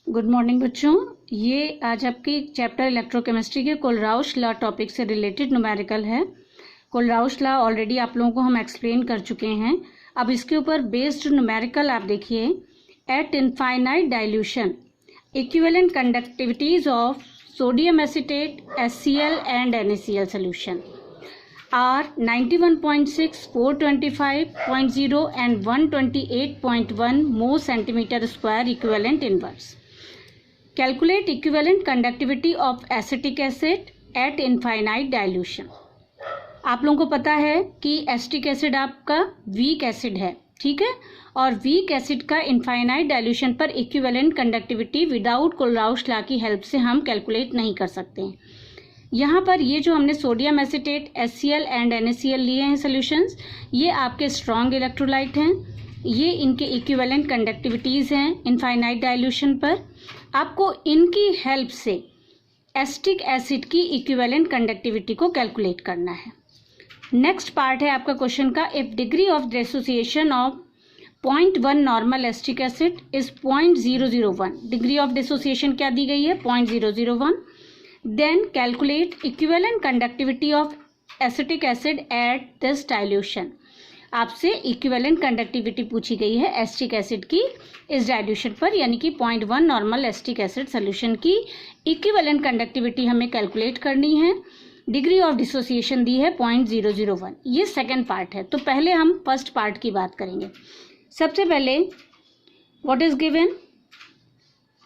Good morning बच्चों। ये आज आपकी चैप्टर इलेक्ट्रोकेमिस्ट्री के कोलराउश लॉ टॉपिक से रिलेटेड न्यूमेरिकल है। कोलराउश लॉ ऑलरेडी आप लोगों को हम एक्सप्लेन कर चुके हैं। अब इसके ऊपर बेस्ड न्यूमेरिकल आप देखिए। Eight infinite dilution equivalent conductivities of sodium acetate HCl and NaCl solution are 91.6, 425.0 and 128.1 mole centimeter square equivalent inverse. Calculate equivalent conductivity of acetic acid at infinite dilution. आप लोगों को पता है कि एसिटिक एसिड आपका weak acid है, ठीक है, और वीक एसिड का इनफाइनाइट डाइल्यूशन पर equivalent conductivity without Kohlrausch law की हेल्प से हम कैलकुलेट नहीं कर सकते हैं। यहाँ पर ये जो हमने sodium acetate HCl and NaCl लिए हैं सॉल्यूशंस, ये आपके स्ट्रॉन्ग इलेक्ट्रोलाइट हैं। ये इनके इक्विवेलेंट कंडक्टिविटीज़ हैं इनफाइनाइट डाइल्यूशन पर। आपको इनकी हेल्प से एसिटिक एसिड की इक्विवेलेंट कंडक्टिविटी को कैलकुलेट करना है। नेक्स्ट पार्ट है आपका क्वेश्चन का, if degree of dissociation of 0.1 normal acetic acid is 0.001, degree of dissociation क्या दी गई है 0.001, then calculate equivalent conductivity of acetic acid at this dilution. आपसे इक्विवेलेंट कंडक्टिविटी पूछी गई है एसिटिक एसिड की इस डाइल्यूशन पर, यानी कि 0.1 नॉर्मल एसिटिक एसिड सोल्यूशन की इक्विवेलेंट कंडक्टिविटी हमें कैलकुलेट करनी है। डिग्री ऑफ डिसोसिएशन दी है 0.001। ये सेकेंड पार्ट है। तो पहले हम फर्स्ट पार्ट की बात करेंगे। सबसे पहले what is given,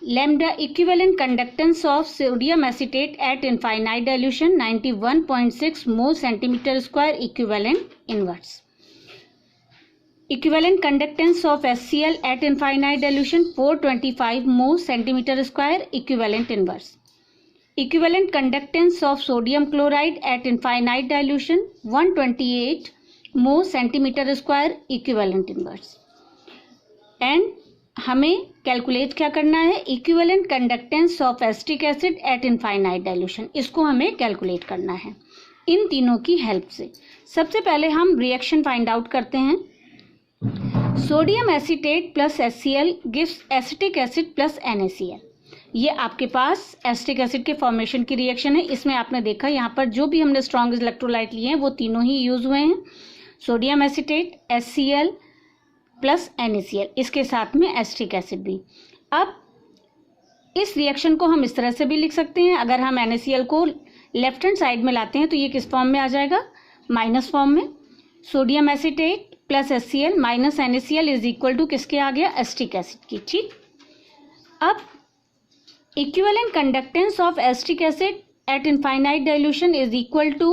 lambda equivalent conductance of sodium acetate at infinite dilution 91.6 mole centimeter square equivalent inverse. Equivalent conductance of HCl at infinite dilution 425 mole centimeter square equivalent inverse. Equivalent conductance of sodium chloride at infinite dilution 128 mole centimeter square equivalent inverse. And हमें calculate क्या करना है, equivalent conductance of acetic acid at infinite dilution, इसको हमें calculate करना है इन तीनों की हेल्प से। सबसे पहले हम रिएक्शन फाइंड आउट करते हैं। Sodium acetate plus HCl gives acetic acid plus NaCl। ये आपके पास एसिटिक एसिड के फॉर्मेशन की रिएक्शन है। इसमें आपने देखा यहाँ पर जो भी हमने स्ट्रॉन्ग इलेक्ट्रोलाइट लिए हैं वो तीनों ही यूज हुए हैं, sodium acetate, HCl plus NaCl, इसके साथ में एसिटिक एसिड भी। अब इस रिएक्शन को हम इस तरह से भी लिख सकते हैं। अगर हम NaCl को लेफ्ट हैंड साइड में लाते हैं तो ये किस फॉर्म में आ जाएगा, माइनस फॉर्म में। Sodium acetate plus HCl minus NaCl is equal to किसके आ गया, एसिटिक एसिड की, ठीक। अब equivalent conductance of acetic acid at infinite dilution is equal to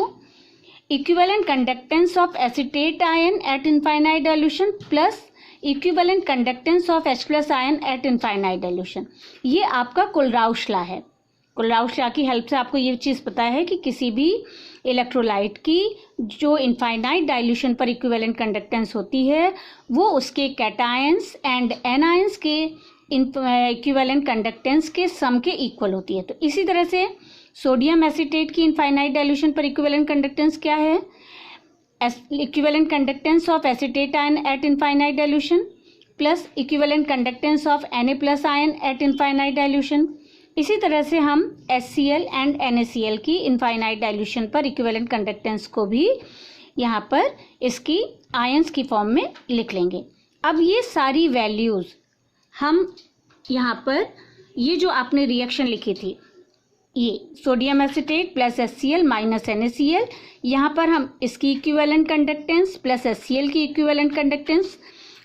equivalent conductance of acetate ion at infinite dilution plus equivalent conductance of H plus ion at infinite dilution. ये आपका Kohlrausch law है। Kohlrausch law की help से आपको ये चीज़ पता है कि किसी भी इलेक्ट्रोलाइट की जो इनफाइनाइट डाइल्यूशन पर इक्विवेलेंट कंडक्टेंस होती है वो उसके कैटायंस एंड एनायंस के इक्विवेलेंट कंडक्टेंस के सम के इक्वल होती है। तो इसी तरह से सोडियम एसीटेट की इनफाइनाइट डाइल्यूशन पर इक्विवेलेंट कंडक्टेंस क्या है, equivalent conductance of acetate ion at infinite dilution plus equivalent conductance of Na plus ion at infinite dilution. इसी तरह से हम HCl एंड NaCl की इनफाइनाइट डाइल्यूशन पर इक्विवेलेंट कंडक्टेंस को भी यहाँ पर इसकी आयंस की फॉर्म में लिख लेंगे। अब ये सारी वैल्यूज़ हम यहाँ पर, ये जो आपने रिएक्शन लिखी थी, ये sodium acetate plus HCl minus NaCl, यहाँ पर हम इसकी इक्विवेलेंट कंडक्टेंस प्लस HCl की इक्विवेलेंट कंडक्टेंस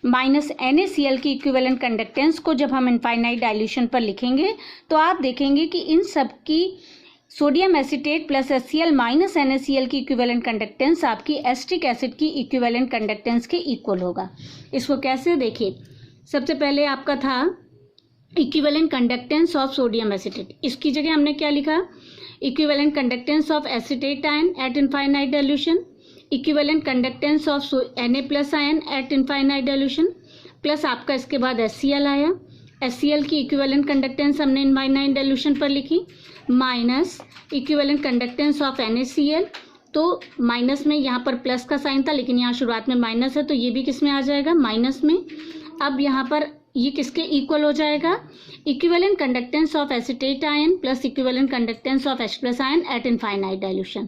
माइनस NaCl की इक्विवेलेंट कंडक्टेंस को जब हम इनफाइनाइट डाइल्यूशन पर लिखेंगे तो आप देखेंगे कि इन सब की sodium acetate plus HCl minus NaCl की इक्विवेलेंट कंडक्टेंस आपकी एसिटिक एसिड की इक्विवेलेंट कंडक्टेंस के इक्वल होगा। इसको कैसे देखिए, सबसे पहले आपका था equivalent conductance of sodium acetate, इसकी जगह हमने क्या लिखा, equivalent conductance of acetate ion at infinite dilution, equivalent conductance of Na plus ion at infinite dilution plus आपका इसके बाद HCl आया। HCl की इक्विवेलेंट कंडक्टेंस हमने इनफाइनाइट डाइल्यूशन पर लिखी minus equivalent conductance of NaCl, तो माइनस में यहाँ पर प्लस का साइन था लेकिन यहाँ शुरुआत में माइनस है तो ये भी किस में आ जाएगा, माइनस में। अब यहाँ पर ये किसके इक्वल हो जाएगा? Equivalent conductance of acetate ion plus equivalent conductance of H plus ion at infinite dilution.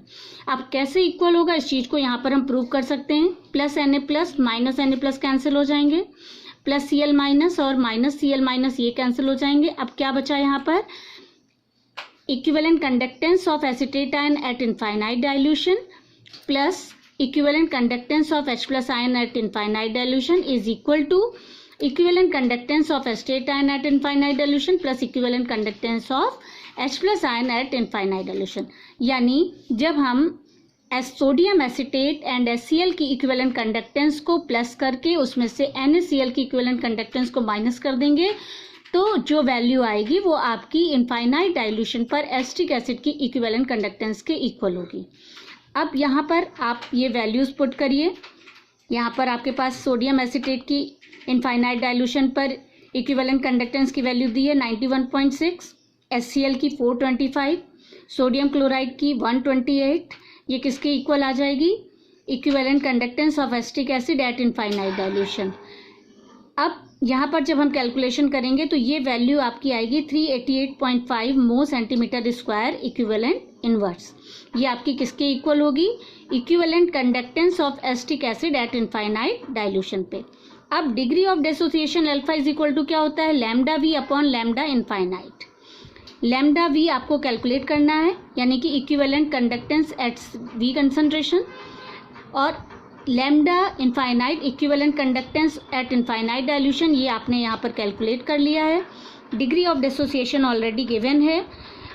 अब कैसे इक्वल होगा इस चीज को यहाँ पर हम प्रूव कर सकते हैं। Plus Na plus minus Na plus cancel हो जाएंगे, प्लस Cl माइनस और माइनस Cl माइनस ये कैंसिल हो जाएंगे। अब क्या बचा यहाँ पर? Equivalent conductance of acetate ion at infinite dilution plus equivalent conductance of H plus ion at infinite dilution is equal to equivalent conductance of acetate ion at infinite dilution plus equivalent conductance of H plus ion at infinite dilution. यानी जब हम sodium acetate and HCl की equivalent conductance को plus करके उसमें से NaCl की equivalent conductance को माइनस कर देंगे तो जो वैल्यू आएगी वो आपकी इनफाइनाइट डाइल्यूशन पर एसिटिक एसिड की इक्विवेलेंट कंडक्टेंस के इक्वल होगी। अब यहाँ पर आप ये वैल्यूज पुट करिए। यहाँ पर आपके पास सोडियम एसीटेट की इनफाइनाइट डाइल्यूशन पर इक्विवेलेंट कंडक्टेंस की वैल्यू दी है 91.6, HCl की 425, सोडियम क्लोराइड की 128। ये किसके इक्वल आ जाएगी? Equivalent conductance of acetic acid at infinite dilution. अब यहाँ पर जब हम कैलकुलेशन करेंगे तो ये वैल्यू आपकी आएगी 388.5 mole centimetre square equivalent inverse. ये आपकी किसके इक्वल होगी? Equivalent conductance of acetic acid at infinite dilution पे। अब degree of dissociation alpha is equal to क्या होता है? Lambda V upon lambda infinite. Lambda V आपको कैलकुलेट करना है, यानी कि equivalent conductance at V concentration, और lambda infinite equivalent conductance at infinite dilution ये आपने यहाँ पर कैलकुलेट कर लिया है। Degree of dissociation already given है।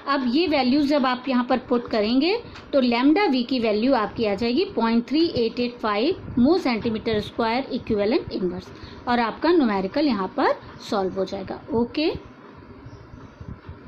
अब ये वैल्यूज जब आप यहाँ पर पुट करेंगे तो लैम्डा वी की वैल्यू आपकी आ जाएगी 0.3885 मोल सेंटीमीटर स्क्वायर इक्विवेलेंट इनवर्स, और आपका न्यूमेरिकल यहाँ पर सॉल्व हो जाएगा। ओके।